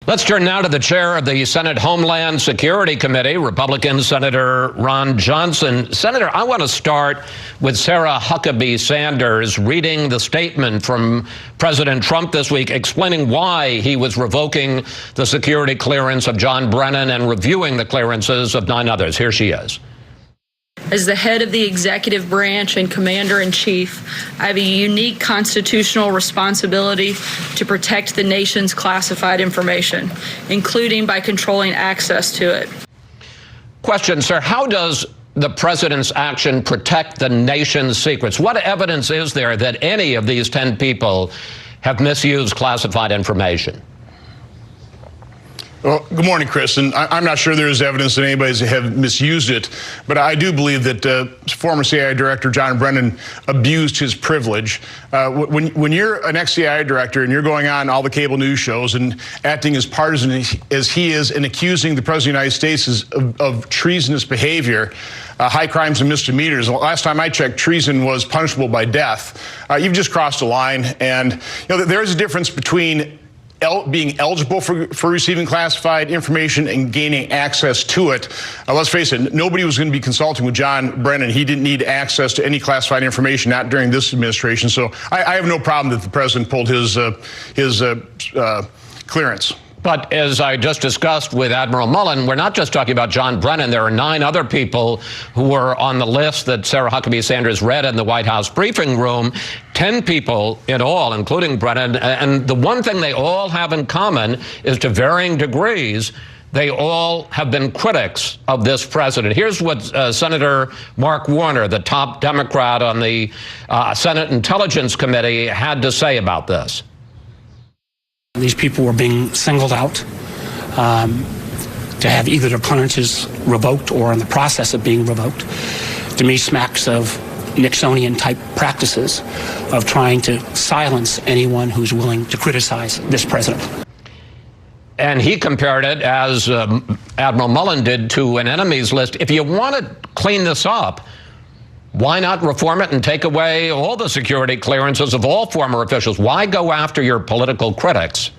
Let's turn now to the chair of the Senate Homeland Security Committee, Republican Senator Ron Johnson. Senator, I want to start with Sarah Huckabee Sanders reading the statement from President Trump this week explaining why he was revoking the security clearance of John Brennan and reviewing the clearances of 9 others. Here she is. As the head of the executive branch and commander-in-chief, I have a unique constitutional responsibility to protect the nation's classified information, including by controlling access to it. Question, sir. How does the president's action protect the nation's secrets? What evidence is there that any of these 10 people have misused classified information? Well, good morning, Chris. And I'm not sure there is evidence that anybody's have misused it, but I do believe that former CIA Director John Brennan abused his privilege. When you're an ex-CIA director and you're going on all the cable news shows and acting as partisan as he is and accusing the President of the United States of treasonous behavior, high crimes and misdemeanors. Last time I checked, treason was punishable by death. You've just crossed a line. And there is a difference between being eligible for receiving classified information and gaining access to it. Let's face it, nobody was going to be consulting with John Brennan. He didn't need access to any classified information, not during this administration. So I have no problem that the president pulled his clearance. But as I just discussed with Admiral Mullen, we're not just talking about John Brennan. There are 9 other people who were on the list that Sarah Huckabee Sanders read in the White House briefing room. 10 people in all, including Brennan. And the one thing they all have in common is, to varying degrees, they all have been critics of this president. Here's what Senator Mark Warner, the top Democrat on the Senate Intelligence Committee, had to say about this. These people were being singled out to have either their clearances revoked or in the process of being revoked. To me, smacks of Nixonian-type practices of trying to silence anyone who's willing to criticize this president. And he compared it, as Admiral Mullen did, to an enemies list. If you want to clean this up, why not reform it and take away all the security clearances of all former officials? Why go after your political critics?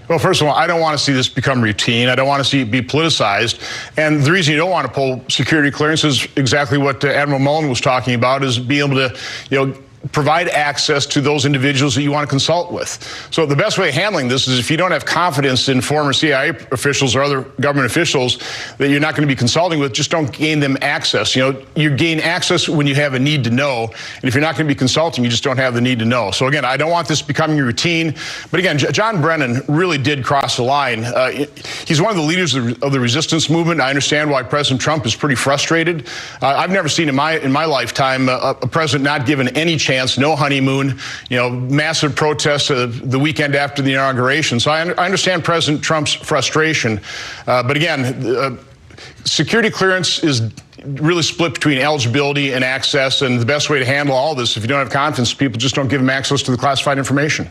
Well, first of all, I don't want to see this become routine. I don't want to see it be politicized. And the reason you don't want to pull security clearance is exactly what Admiral Mullen was talking about, is be able to, provide access to those individuals that you want to consult with. So the best way of handling this is, if you don't have confidence in former CIA officials or other government officials that you're not going to be consulting with, just don't gain them access. You gain access when you have a need to know. And if you're not going to be consulting, you just don't have the need to know. So again, I don't want this becoming a routine. But again, John Brennan really did cross the line. He's one of the leaders of the resistance movement. I understand why President Trump is pretty frustrated. I've never seen in my lifetime a president not given any chance, no honeymoon, massive protests the weekend after the inauguration. So I understand President Trump's frustration. But again, security clearance is really split between eligibility and access. And the best way to handle all this, if you don't have confidence, people just don't give them access to the classified information.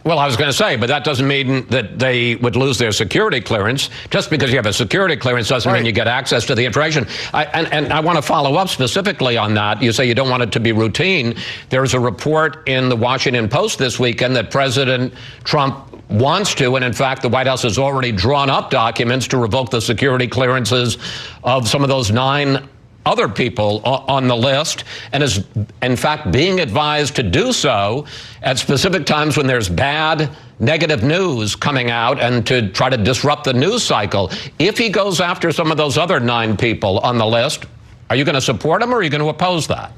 Well, I was going to say, but that doesn't mean that they would lose their security clearance. Just because you have a security clearance doesn't mean you get access to the information. And I want to follow up specifically on that. You say you don't want it to be routine. There's a report in the Washington Post this weekend that President Trump wants to, and in fact, the White House has already drawn up documents to revoke the security clearances of some of those 9 other people on the list, and is in fact being advised to do so at specific times when there's bad, negative news coming out, and to try to disrupt the news cycle. If he goes after some of those other 9 people on the list, are you going to support him, or are you going to oppose that?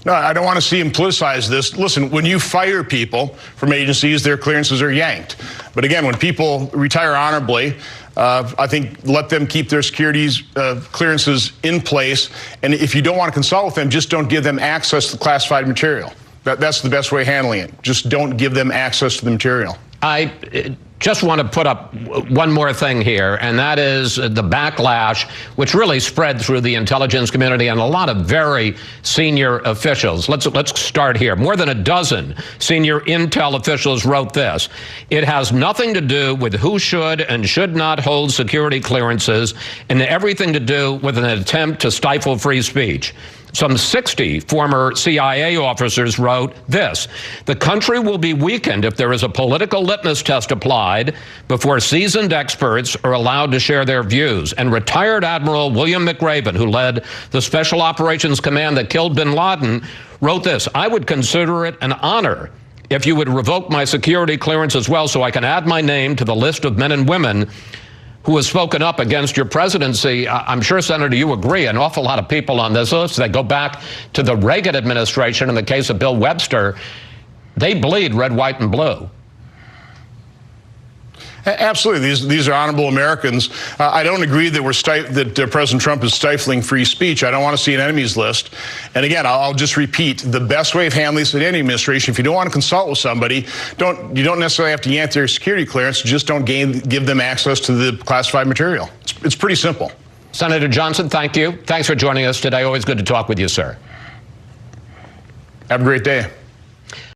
No, I don't want to see him politicize this. Listen, when you fire people from agencies, their clearances are yanked. But again, when people retire honorably, I think let them keep their securities clearances in place. And if you don't want to consult with them, just don't give them access to classified material. That's the best way of handling it. Just don't give them access to the material. I just want to put up one more thing here, and that is the backlash, which really spread through the intelligence community and a lot of very senior officials. Let's start here. More than a dozen senior intel officials wrote this: "It has nothing to do with who should and should not hold security clearances, and everything to do with an attempt to stifle free speech. some 60 former CIA officers wrote this: "The country will be weakened if there is a political litmus test applied before seasoned experts are allowed to share their views." And retired Admiral William McRaven, who led the Special Operations Command that killed bin Laden, wrote this: "I would consider it an honor if you would revoke my security clearance as well, so I can add my name to the list of men and women who has spoken up against your presidency." I'm sure, Senator, you agree, an awful lot of people on this list that go back to the Reagan administration. In the case of Bill Webster, they bleed red, white, and blue. Absolutely. These are honorable Americans. I don't agree that President Trump is stifling free speech. I don't want to see an enemies list. And again, I'll just repeat, the best way of handling this in any administration, if you don't want to consult with somebody, you don't necessarily have to yank their security clearance. Just don't give them access to the classified material. It's pretty simple. Senator Johnson, thank you. Thanks for joining us today. Always good to talk with you, sir. Have a great day.